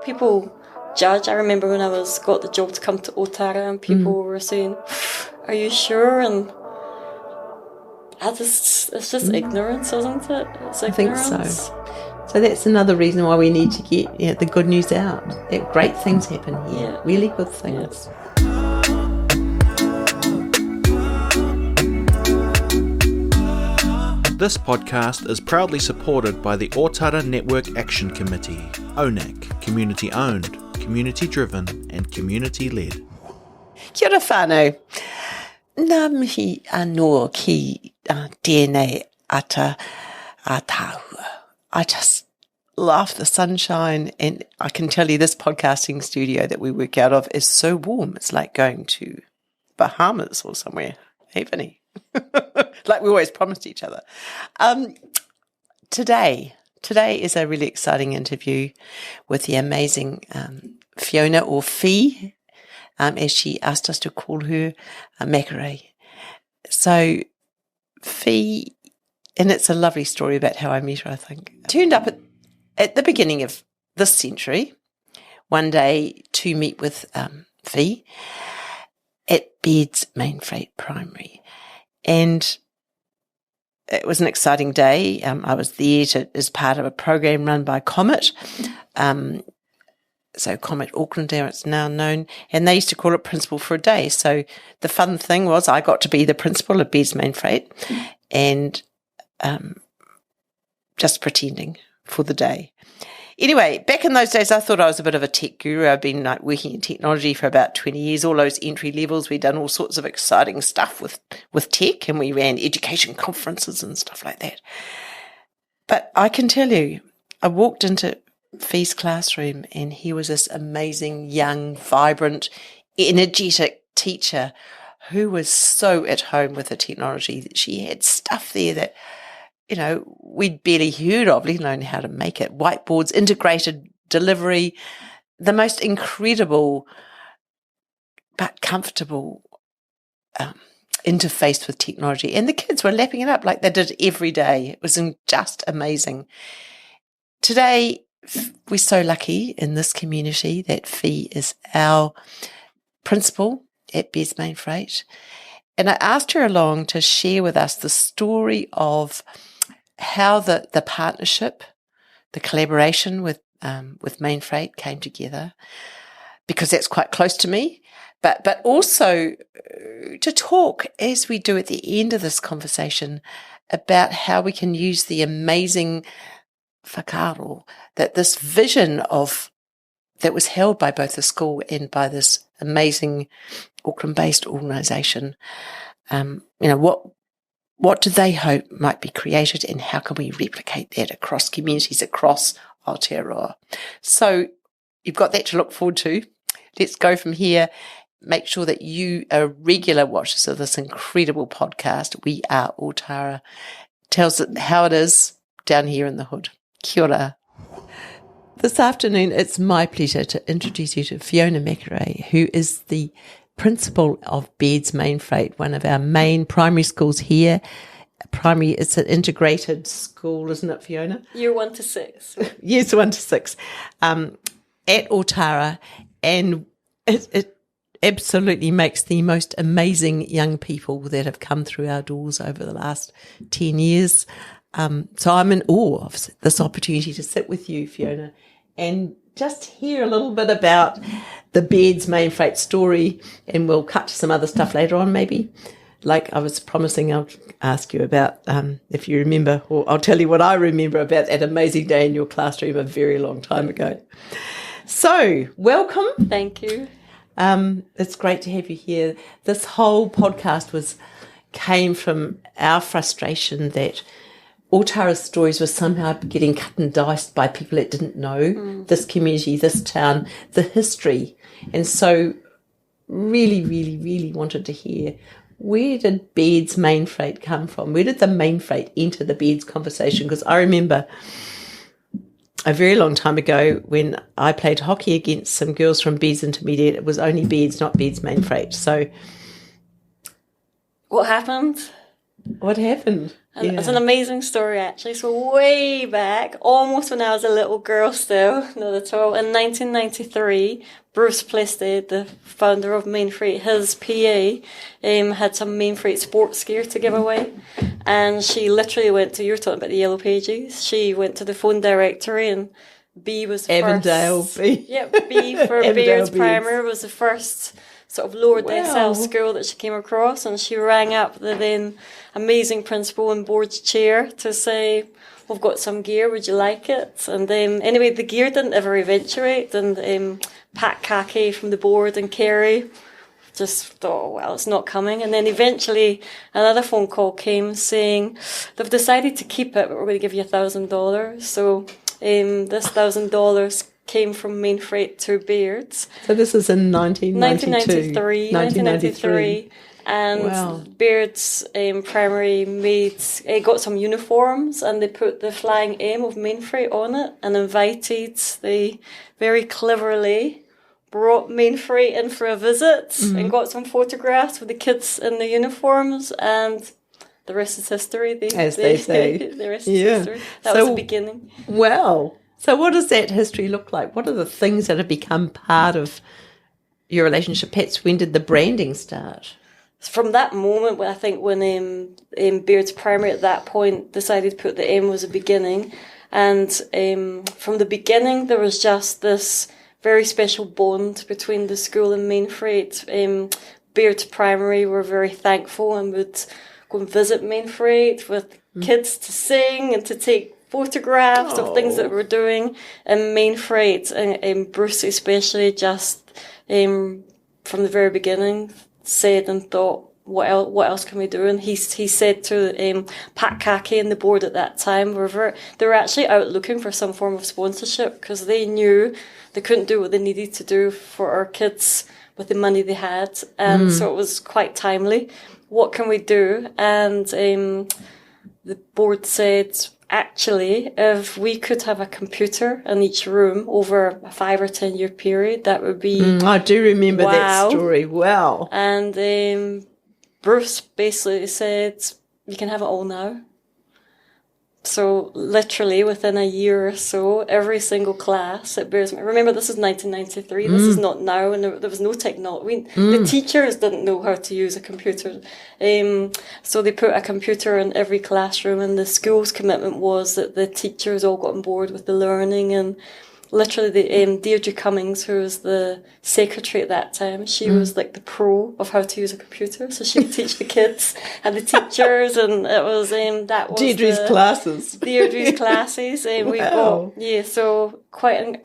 people judge. I remember when got the job to come to Ōtara and people were saying, are you sure? And it's just ignorance, isn't it? It's ignorance. I think so. So that's another reason why we need to get the good news out. That great things happen here, really good things. This podcast is proudly supported by the Ōtara Network Action Committee, ōNAC, community-owned, community-driven and community-led. Kia ora whānau. Nā mihi anō ki tēnei ata Aotearoa. I just love the sunshine, and I can tell you this podcasting studio that we work out of is so warm. It's like going to Bahamas or somewhere, haven't like we always promised each other. Today is a really exciting interview with the amazing Fiona, or Fi, as she asked us to call her, McAree. So Fi, and it's a lovely story about how I met her, I think. Turned up at the beginning of this century, one day to meet with Fi at Bairds Mainfreight Primary. And it was an exciting day. I was there as part of a program run by Comet. So Comet Auckland, it's now known. And they used to call it Principal for a Day. So the fun thing was I got to be the principal at Bairds Mainfreight and just pretending for the day. Anyway, back in those days, I thought I was a bit of a tech guru. I've been working in technology for about 20 years, all those entry levels. We'd done all sorts of exciting stuff with tech, and we ran education conferences and stuff like that. But I can tell you, I walked into Fi's classroom and he was this amazing, young, vibrant, energetic teacher who was so at home with the technology that she had stuff there that we'd barely heard of, let alone how to make it. Whiteboards, integrated delivery, the most incredible but comfortable interface with technology. And the kids were lapping it up like they did every day. It was just amazing. Today, we're so lucky in this community that Fi is our principal at Bairds Mainfreight. And I asked her along to share with us the story of how the partnership, the collaboration with Mainfreight came together, because that's quite close to me, but also to talk, as we do at the end of this conversation, about how we can use the amazing whakaaro, that this vision that was held by both the school and by this amazing Auckland-based organisation. What do they hope might be created, and how can we replicate that across communities across Aotearoa? So you've got that to look forward to. Let's go from here. Make sure that you are regular watchers of this incredible podcast. We Are Ōtara. Tells it how it is down here in the hood. Kia ora. This afternoon, it's my pleasure to introduce you to Fiona McAree, who is the principal of Bairds Mainfreight, one of our main primary schools here. It's an integrated school, isn't it, Fiona? Year 1 to 6. Yes, 1 to 6. At Ōtara, and it absolutely makes the most amazing young people that have come through our doors over the last 10 years. So I'm in awe of this opportunity to sit with you, Fiona, and just hear a little bit about the Bairds Mainfreight story, and we'll cut to some other stuff later on maybe. Like I was promising, I'll ask you about, if you remember, or I'll tell you what I remember about that amazing day in your classroom a very long time ago. So, welcome. Thank you. It's great to have you here. This whole podcast came from our frustration that Ōtara's stories were somehow getting cut and diced by people that didn't know this community, this town, the history. And so really, really, really wanted to hear, where did Bairds Mainfreight come from? Where did the Mainfreight enter the Bairds conversation? Because I remember a very long time ago when I played hockey against some girls from Bairds Intermediate, it was only Bairds, not Bairds Mainfreight. So what happened? What happened? And it's an amazing story, actually. So way back, almost when I was a little girl still, not at all, in 1993, Bruce Plested, the founder of Mainfreight, his PA, had some Mainfreight sports gear to give away. And she literally went to, you were talking about the Yellow Pages, she went to the phone directory, and B was the Avondale first. B. Yeah, B for Bairds Primary was the first sort of lower decile school that she came across, and she rang up the then amazing principal and board's chair to say, we've got some gear, would you like it? And anyway, the gear didn't ever eventuate, and Pat Kaki from the board and Kerry just thought, well, it's not coming. And then eventually another phone call came saying they've decided to keep it, but we're going to give you $1,000. So this $1,000 came from Mainfreight to Bairds. So this is in 1993. And Bairds Primary got some uniforms, and they put the flying M of Mainfreight on it, and they very cleverly brought Mainfreight in for a visit and got some photographs with the kids in the uniforms, and the rest is history. As they say. The rest is history. That was the beginning. Wow. So what does that history look like? What are the things that have become part of your relationship? Perhaps when did the branding start? From that moment, I think when Bairds Primary at that point decided to put the M was a beginning, and from the beginning there was just this very special bond between the school and Mainfreight. Bairds Primary were very thankful and would go and visit Mainfreight with kids to sing and to take photographs of things that we're doing. And Mainfreight, and Bruce especially, just from the very beginning said and thought, what else can we do? And he said to Pat Kaki and the board at that time, they were actually out looking for some form of sponsorship, because they knew they couldn't do what they needed to do for our kids with the money they had. And so it was quite timely. What can we do? And the board said, actually, if we could have a computer in each room over a 5 or 10 year period, that would be I do remember that story. Wow. And Bruce basically said, you can have it all now. So literally within a year or so, every single class at Bairds, remember this is 1993, this is not now, and there was no technology. The teachers didn't know how to use a computer. So they put a computer in every classroom, and the school's commitment was that the teachers all got on board with the learning. And literally Deirdre Cummings, who was the secretary at that time, she was like the pro of how to use a computer. So she would teach the kids and the teachers, and it was Deirdre's classes. Deirdre's classes. We got so quite an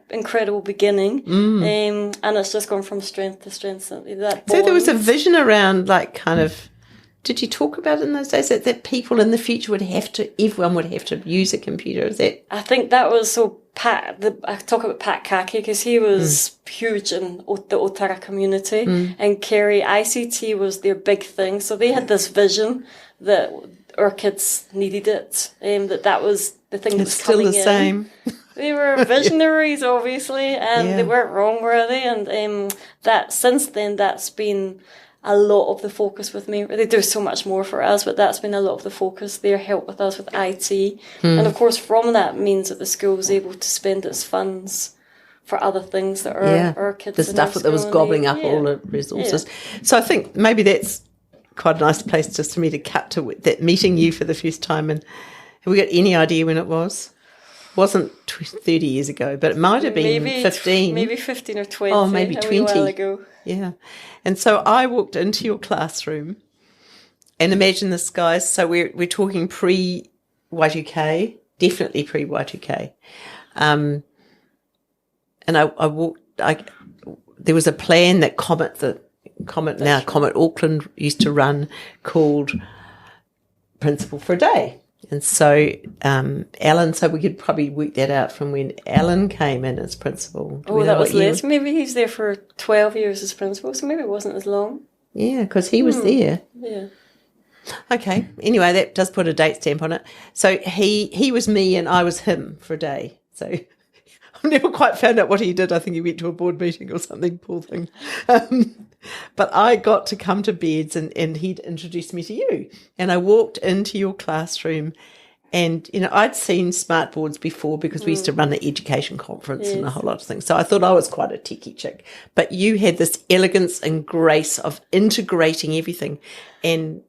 incredible beginning. And it's just gone from strength to strength. So there was a vision around, like, kind of, did you talk about it in those days that people in the future everyone would have to use a computer? I think that was so. I talk about Pat Kaki because he was huge in the Ōtara community, and Kerry, ICT was their big thing. So they had this vision that our kids needed it, that was the thing that was coming in. It's still the same. They were visionaries, obviously, and they weren't wrong, were they? And that since then, that's been a lot of the focus with me. They do so much more for us, but that's been a lot of the focus. Their help with us with IT. And of course, from that means that the school was able to spend its funds for other things that our kids. The stuff that was gobbling up all the resources. So I think maybe that's quite a nice place just for me to cut to that meeting you for the first time. And have we got any idea when it was? Wasn't 30 years ago, but it might have been 15. Maybe 15 or 20. Oh, maybe 20. A while ago. Yeah. And so I walked into your classroom, and imagine this, guys. So we're talking pre-Y2K, definitely pre-Y2K. And I walked, there was a plan that Comet Auckland used to run called Principal for a Day. And so Alan, so we could probably work that out from when Alan came in as principal. That was less. Maybe he's there for 12 years as principal, so maybe it wasn't as long. Yeah, because he was there. Yeah. Okay. Anyway, that does put a date stamp on it. So he was me and I was him for a day. So I've never quite found out what he did. I think he went to a board meeting or something, poor thing. But I got to come to Bairds and he'd introduced me to you. And I walked into your classroom and, I'd seen smart boards before because we used to run an education conference and a whole lot of things. So I thought I was quite a techie chick. But you had this elegance and grace of integrating everything. And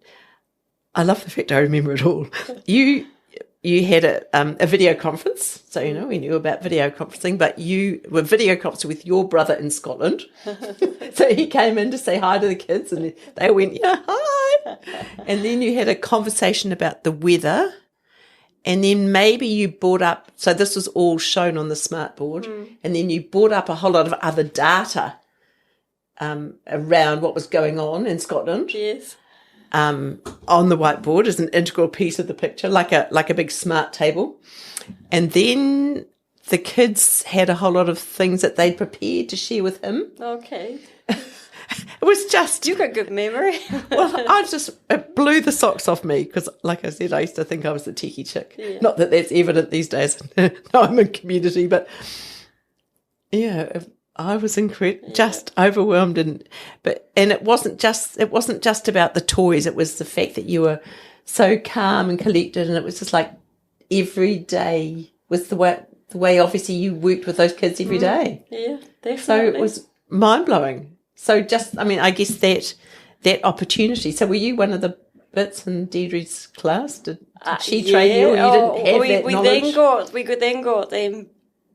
I love the fact I remember it all. You had a video conference, so we knew about video conferencing, but you were video conferencing with your brother in Scotland. So he came in to say hi to the kids, and they went, yeah, hi. And then you had a conversation about the weather, and then maybe you brought up, so this was all shown on the smart board, and then you brought up a whole lot of other data around what was going on in Scotland. Yes. On the whiteboard as an integral piece of the picture, like a big smart table. And then the kids had a whole lot of things that they'd prepared to share with him. Okay. It was just... You've got good memory. Well, it blew the socks off me because, like I said, I used to think I was the techie chick. Yeah. Not that that's evident these days. No, I'm in community, but yeah, I was just overwhelmed, and it wasn't just about the toys. It was the fact that you were so calm and collected, and it was just like every day was the way obviously you worked with those kids every day. Yeah, definitely. So it was mind blowing. So I guess that opportunity. So were you one of the bits in Deirdre's class? Did she train you, or you didn't have that knowledge? We then got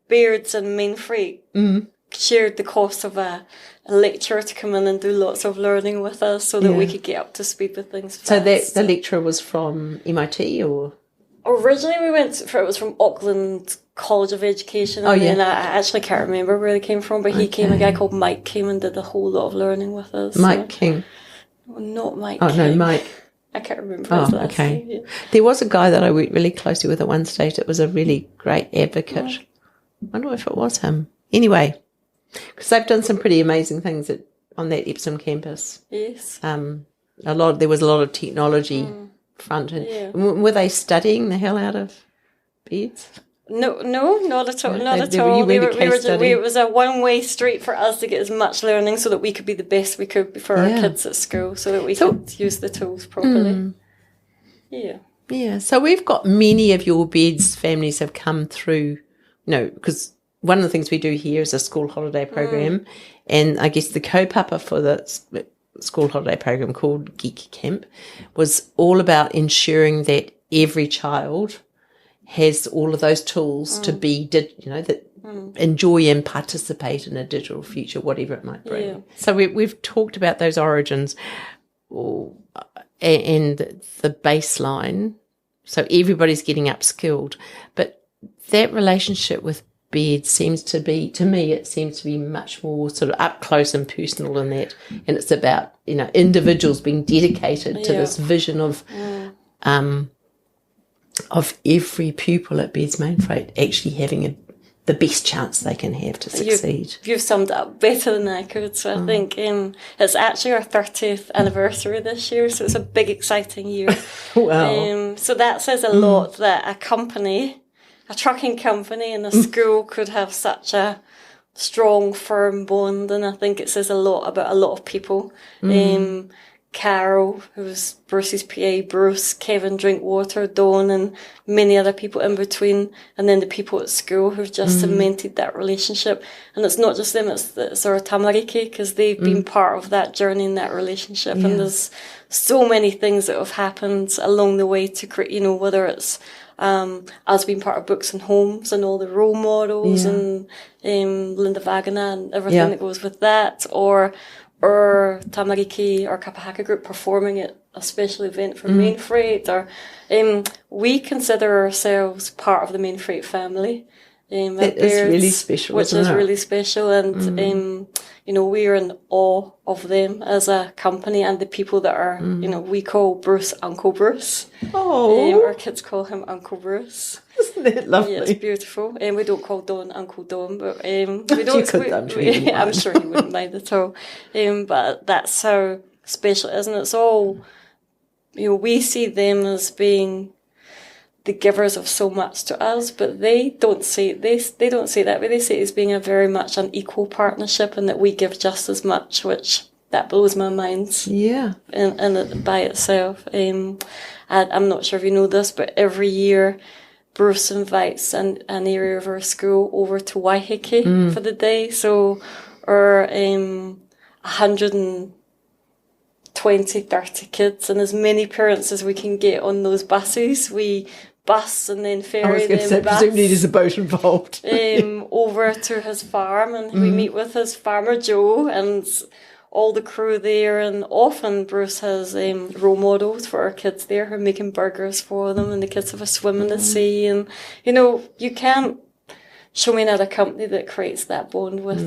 Bairds and Mainfreight. Shared the cost of a lecturer to come in and do lots of learning with us so that we could get up to speed with things fast. So the lecturer was from MIT, or? Originally it was from Auckland College of Education, and then I actually can't remember where they came from, but a guy called Mike came and did a whole lot of learning with us. Mike King? Not Mike King. No, Mike. I can't remember his last name. Yeah. There was a guy that I worked really closely with at one stage that was a really great advocate. I wonder if it was him. Anyway, because they've done some pretty amazing things on that Epsom campus. Yes. There was a lot of technology front. Were they studying the hell out of Bairds? No, not at all. Not at You all. were It was a one-way street for us to get as much learning so that we could be the best we could for our kids at school, so that we could use the tools properly. Yeah. Yeah. So we've got many of your Bairds families have come through, because one of the things we do here is a school holiday program, and I guess the kaupapa for the school holiday program called Geek Camp was all about ensuring that every child has all of those tools to be, enjoy and participate in a digital future, whatever it might bring. Yeah. So we've talked about those origins and the baseline. So everybody's getting upskilled, but that relationship with Bairds seems to be much more sort of up close and personal than that, and it's about individuals being dedicated to this vision of every pupil at Bairds Mainfreight actually having the best chance they can have to succeed. You've summed it up better than I could. So I think it's actually our 30th anniversary this year, so it's a big exciting year. Wow. So that says a lot that a trucking company and a school could have such a strong, firm bond, and I think it says a lot about a lot of people. Carol, who was Bruce's PA, Bruce, Kevin Drinkwater, Dawn, and many other people in between, and then the people at school who've just cemented that relationship. And it's not just them, it's our tamariki, because they've been part of that journey and that relationship. And there's so many things that have happened along the way to create, whether it's us being part of Books and Homes and all the role models and Linda Vagana and everything that goes with that, or tamariki or kapahaka group performing at a special event for Mainfreight, or we consider ourselves part of the Mainfreight family. That is really special, which is really special, and we are in awe of them as a company and the people that are, we call Bruce Uncle Bruce. Oh, our kids call him Uncle Bruce. Isn't that lovely? Yeah, it's beautiful. And we don't call Don Uncle Don, but we don't. I'm sure he wouldn't mind at all. But that's how special it is, and it's all. We see them as being the givers of so much to us, but they don't see they don't see it that way. They see it as being a very much an equal partnership, and that we give just as much, which that blows my mind. Yeah. In it by itself. I'm not sure if you know this, but every year Bruce invites an area of our school over to Waiheke for the day. So our 120, 30 kids and as many parents as we can get on those buses. We bus and then ferry them back. Presumably there's a boat involved. Over to his farm, and we meet with his farmer Joe and all the crew there, and often Bruce has role models for our kids there who are making burgers for them, and the kids have a swim in the sea, and you can't show me another company that creates that bond with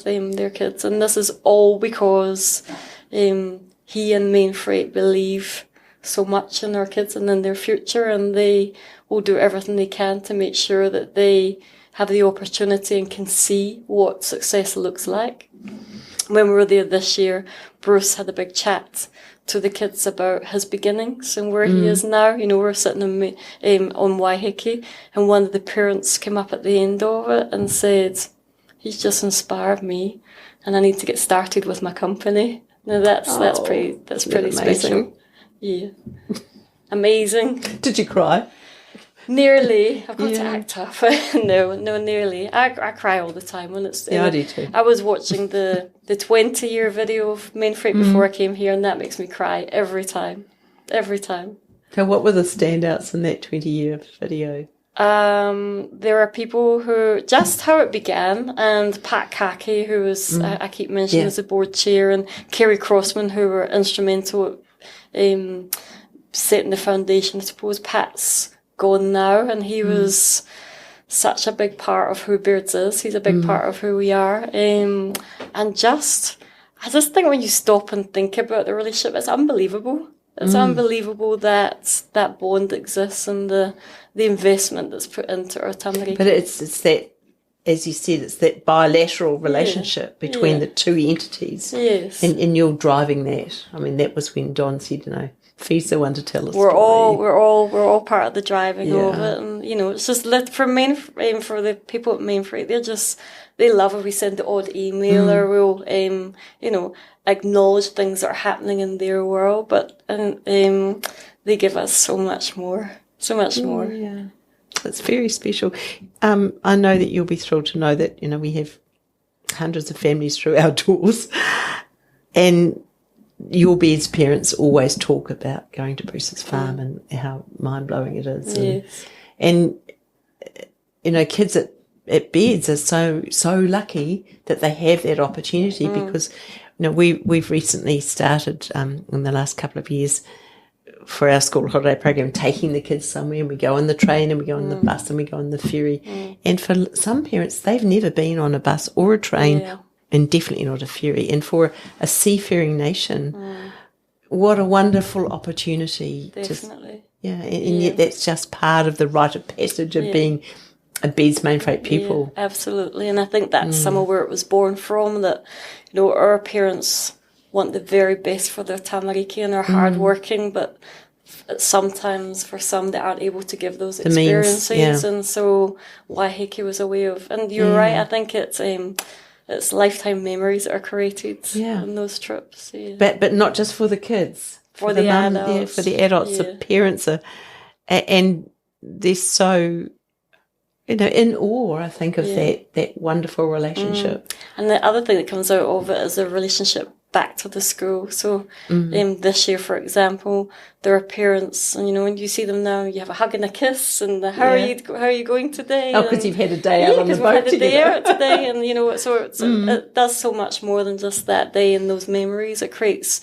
their kids, and this is all because he and Mainfreight believe so much in our kids and in their future, and they will do everything they can to make sure that they have the opportunity and can see what success looks like. When we were there this year, Bruce had a big chat to the kids about his beginnings and where he is now. We're sitting on Waiheke, and one of the parents came up at the end of it and said, "He's just inspired me, and I need to get started with my company." Now that's pretty special. Yeah. Amazing. Did you cry? Nearly. I've got to act tough. No, nearly. I cry all the time when it's... I do too. I was watching the 20-year video of Mainfreight before I came here, and that makes me cry every time. Every time. So what were the standouts in that 20-year video? There are people who... Just how it began, and Pat Kaki, who was... I keep mentioning as the board chair, and Kerry Crossman, who were instrumental at setting the foundation. I suppose Pat's gone now, and he was such a big part of who Bairds is. He's a big part of who we are. And I just think when you stop and think about the relationship, it's unbelievable. It's unbelievable that that bond exists and the investment that's put into our tamariki. But it's that, as you said, it's that bilateral relationship between the two entities. Yes. And you're driving that. I mean, that was when Don said, Fee's the one to tell us. We're all part of the driving of it, and it's just for the people at Mainfreight, they love it. We send the odd email, or we'll acknowledge things that are happening in their world, but they give us so much more. Yeah, it's very special. I know that you'll be thrilled to know that we have hundreds of families through our doors, and your Bairds parents always talk about going to Bruce's farm and how mind-blowing it is. Yes. And kids at Bairds are so lucky that they have that opportunity because, we've recently started in the last couple of years for our school holiday program, taking the kids somewhere, and we go on the train and we go on the bus and we go on the ferry. And for some parents, they've never been on a bus or a train. Yeah. And definitely not a ferry. And for a seafaring nation, what a wonderful opportunity. Definitely. And yet that's just part of the rite of passage of being a Bairds Mainfreight pupil. Yeah, absolutely. And I think that's some of where it was born from, that, our parents want the very best for their tamariki and are hardworking, but sometimes for some they aren't able to give those experiences. And so Waiheke was a way of, and you're right, I think it's lifetime memories that are created on those trips. Yeah. But not just for the kids. For the adults. For the adults, the parents are, and they're so, in awe, I think, of that wonderful relationship. And the other thing that comes out of it is a relationship back to the school. So this year, for example, there are parents, and when you see them now, you have a hug and a kiss, and how are you going today? Oh, because you've had a day out on the boat together. Day out today, and it does so much more than just that day and those memories. It creates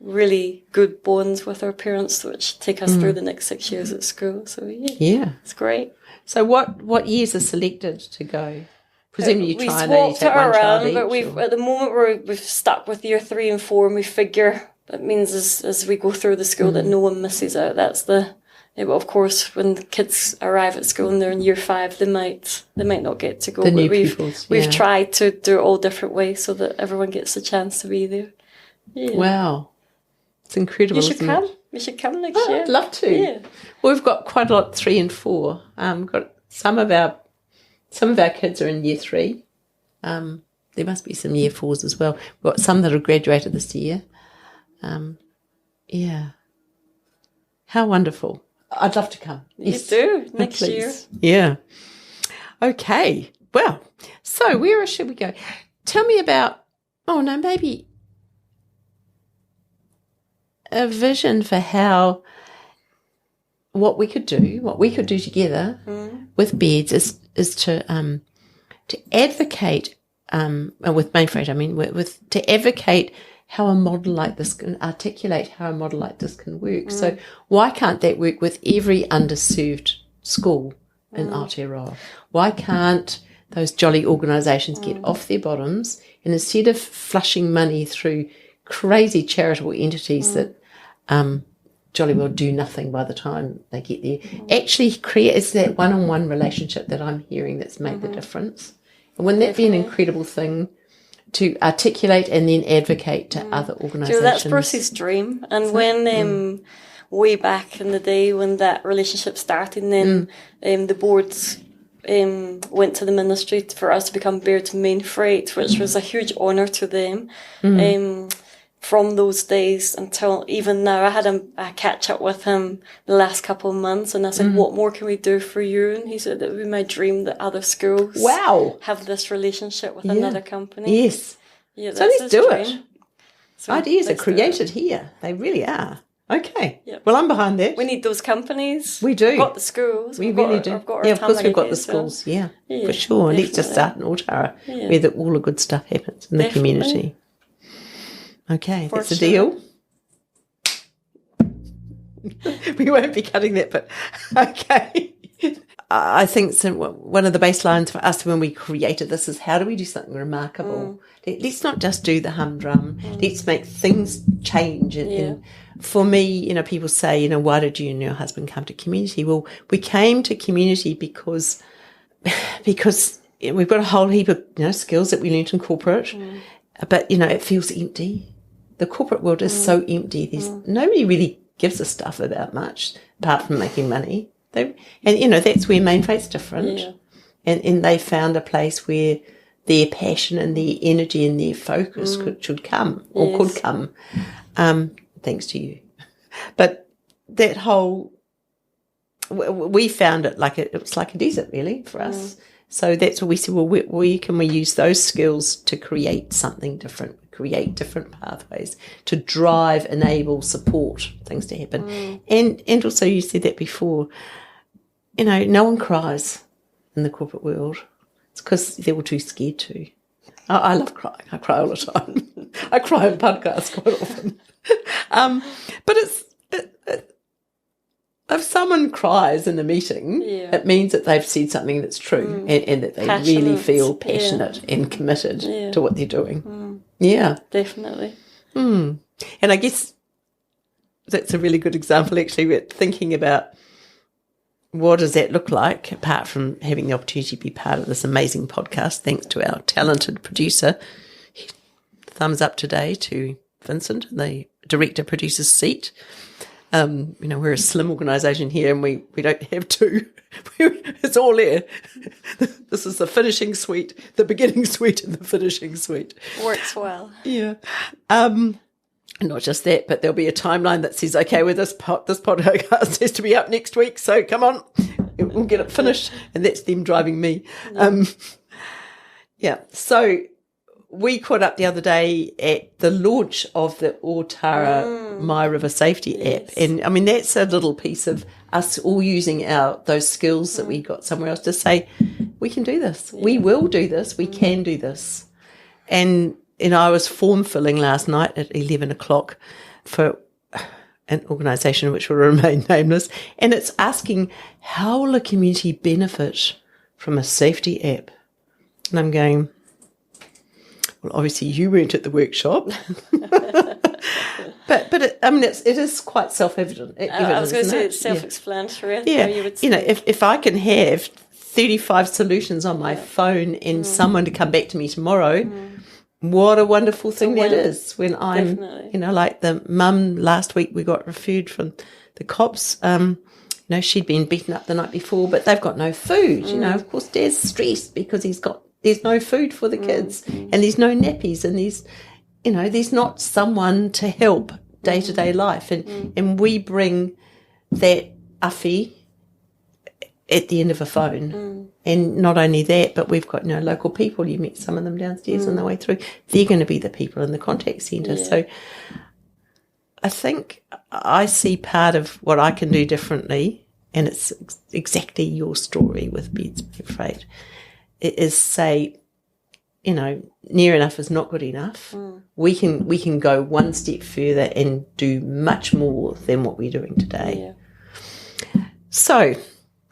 really good bonds with our parents, which take us through the next 6 years at school. So it's great. So what years are selected to go? Presumably you try and only swapped take it one child around, each, but at the moment we've stuck with year 3 and 4, and we figure that means as we go through the school that no one misses out. That's but of course, when the kids arrive at school and they're in year 5, they might not get to go. The new pupils, we've tried to do it all different ways so that everyone gets a chance to be there. Yeah. Wow, it's incredible. You should come. We should come next year. I'd love to. Yeah. Well, we've got quite a lot, 3 and 4. We've got some of our kids are in year 3. There must be some year 4s as well. We've got some that have graduated this year. Yeah. How wonderful. I'd love to come. Yes. You do, next year. Yeah. Okay. Well, so where should we go? Tell me about, maybe a vision for what we could do together with Bairds is to advocate, with Mainfreight, to advocate how a model like this can articulate how a model like this can work. So why can't that work with every underserved school in Aotearoa? Why can't those jolly organisations get off their bottoms and instead of flushing money through crazy charitable entities that jolly well do nothing by the time they get there, actually create that one-on-one relationship that I'm hearing that's made the difference? And wouldn't that be an incredible thing to articulate and then advocate to other organisations? That's Bruce's dream. And when way back in the day when that relationship started, and then the boards went to the ministry for us to become Bairds Mainfreight, which was a huge honour to them. From those days until even now, I had a catch up with him the last couple of months, and I said, "What more can we do for you?" And he said, "It would be my dream that other schools have this relationship with another company." Yes, yeah. So let's do it. So ideas are created here; they really are. Okay. Yep. Well, I'm behind that. We need those companies. We do. We've got the schools. We really do. We've got our of course, we've got the tamariki, schools. Yeah, yeah, for sure. definitely. Let's just start in Ōtara, where all the good stuff happens in the community. Okay, that's a deal. We won't be cutting that bit. Okay. I think one of the baselines for us when we created this is how do we do something remarkable? Let's not just do the humdrum. Let's make things change. And for me, people say, why did you and your husband come to community? Well, we came to community because we've got a whole heap of skills that we learnt in corporate, but it feels empty. The corporate world is so empty. There's nobody really gives a stuff about much apart from making money. That's where Mainfreight's different. Yeah. And they found a place where their passion and their energy and their focus could come, could come, thanks to you. But that whole, we found it it was like a desert really for us. So that's what we said, well, where can we use those skills to create something different, create different pathways to drive, enable, support things to happen. And also you said that before, no one cries in the corporate world. It's because they're all too scared to. I love crying. I cry all the time. I cry on podcasts quite often. But if someone cries in a meeting, it means that they've said something that's true and that they really feel passionate and committed to what they're doing. Yeah. Definitely. And I guess that's a really good example, actually. We're thinking about what does that look like, apart from having the opportunity to be part of this amazing podcast, thanks to our talented producer. Thumbs up today to Vincent, the director-producer's seat. We're a slim organisation here and we don't have two. It's all there. This is the finishing suite, the beginning suite and the finishing suite. Works well. Yeah. Not just that, but there'll be a timeline that says, okay, well, this podcast has to be up next week, so come on, we'll get it finished. And that's them driving me. So we caught up the other day at the launch of the Ōtara My River Safety app. And I mean, that's a little piece of us all using those skills that we got somewhere else to say, we can do this. Yeah. We will do this. We can do this. And I was form filling last night at 11 o'clock for an organisation which will remain nameless. And it's asking, how will a community benefit from a safety app? And I'm going, well, obviously you weren't at the workshop, but it is quite self-evident. I was going to say it's self-explanatory. Yeah, if I can have 35 solutions on my phone and someone to come back to me tomorrow what a wonderful thing that is when I'm, Definitely. Like the mum last week we got referred from the cops. She'd been beaten up the night before, but they've got no food. Of course, Dad's stressed because there's no food for the kids and there's no nappies and there's not someone to help day-to-day life. And we bring that awhi at the end of a phone. And not only that, but we've got local people. You met some of them downstairs on the way through. They're going to be the people in the contact centre. Yeah. So I think I see part of what I can do differently, and it's exactly your story with Bairds Mainfreight. It is say, near enough is not good enough. We can go one step further and do much more than what we're doing today. Yeah. So,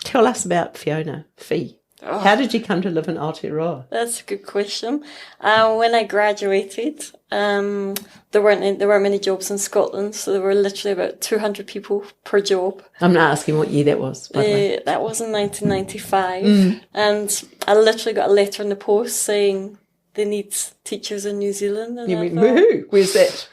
tell us about Fiona, Fee. How did you come to live in Aotearoa? That's a good question. When I graduated, there weren't many jobs in Scotland, so there were literally about 200 people per job. I'm not asking what year that was, by the way. That was in 1995, and I literally got a letter in the post saying they need teachers in New Zealand. And You went, woohoo! Where's that?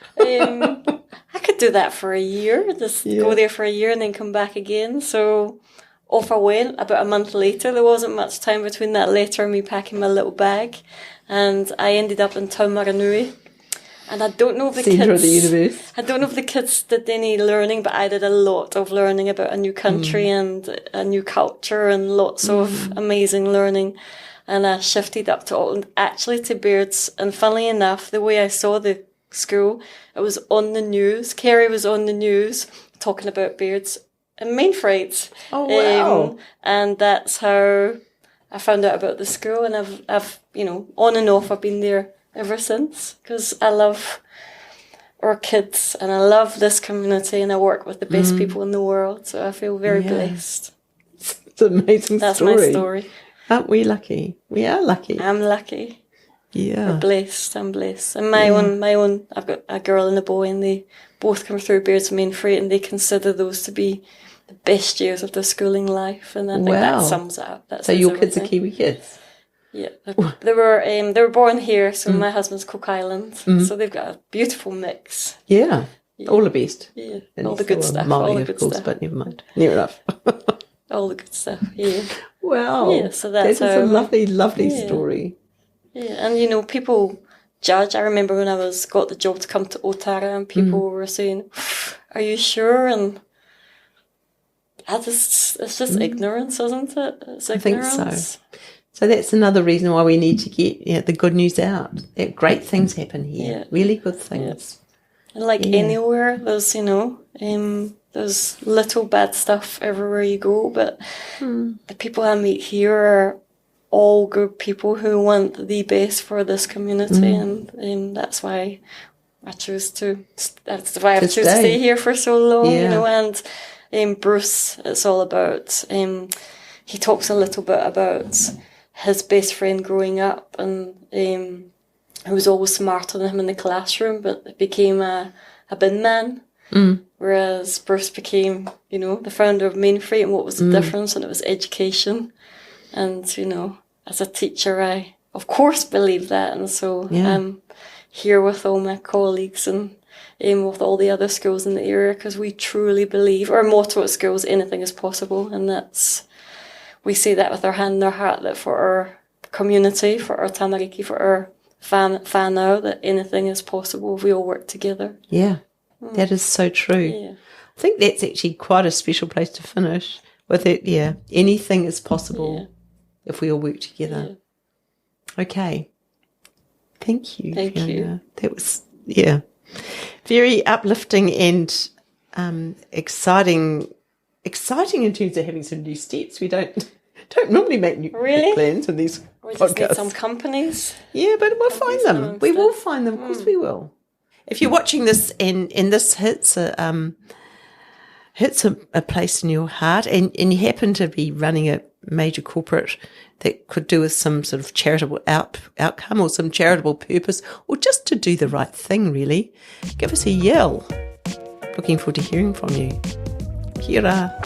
I could do that for a year, go there for a year and then come back again. So off I went. About a month later, there wasn't much time between that letter and me packing my little bag, and I ended up in Tumuaki. And I don't know if the Centre kids, of the universe. I don't know if the kids did any learning, but I did a lot of learning about a new country and a new culture and lots of amazing learning. And I shifted up to Auckland, actually to Bairds. And funnily enough, the way I saw the school, it was on the news. Kerry was on the news talking about Bairds and Mainfreight. Oh, wow. And that's how I found out about the school. And I've on and off, I've been there ever since, because I love our kids and I love this community and I work with the best people in the world. So I feel very blessed. It's an amazing That's story. my story. Aren't we lucky? We are lucky. I'm lucky. Yeah. We're blessed. I'm blessed. And my own, I've got a girl and a boy, and they both come through Bairds Mainfreight, and they consider those to be the best years of their schooling life. And I think that sums it up. So your kids are Kiwi kids? Yeah. They were born here, so my husband's Cook Island. So they've got a beautiful mix. Yeah. All the best. Yeah. And all the good stuff. Māori, All the good of course, stuff. but never mind. Near enough. All the good stuff. Yeah. Wow. Yeah, so that's a lovely, lovely story. Yeah, and people judge. I remember when I got the job to come to Ōtara, and people were saying, "Are you sure?" And it's just ignorance, isn't it? It's ignorance. I think so. So that's another reason why we need to get the good news out. That great things happen here. Yeah. Really good things. And anywhere, there's there's little bad stuff everywhere you go, but the people I meet here are all good people who want the best for this community, and that's why I choose to. That's why I've chosen to stay here for so long, And Bruce, it's all about. He talks a little bit about his best friend growing up, and who was always smarter than him in the classroom, but became a bin man. Whereas Bruce became, the founder of Mainfreight, and what was the difference? And it was education. And, as a teacher, I, of course, believe that. And so I'm here with all my colleagues and with all the other schools in the area, because we truly believe, our motto at school is anything is possible. And we say that with our hand in our heart, that for our community, for our tamariki, for our whānau, that anything is possible if we all work together. Yeah. That is so true. Yeah. I think that's actually quite a special place to finish with it. Yeah. Anything is possible if we all work together. Yeah. Okay. Thank you. Thank you. That was, very uplifting and exciting in terms of having some new steps. We don't normally make new plans in these we podcasts. Just need some companies. Yeah, but we'll find them. We will find them. Of course we will. If you're watching this and this hits a place in your heart, and you happen to be running a major corporate that could do with some sort of charitable outcome or some charitable purpose, or just to do the right thing, really, give us a yell. Looking forward to hearing from you. Kia ora.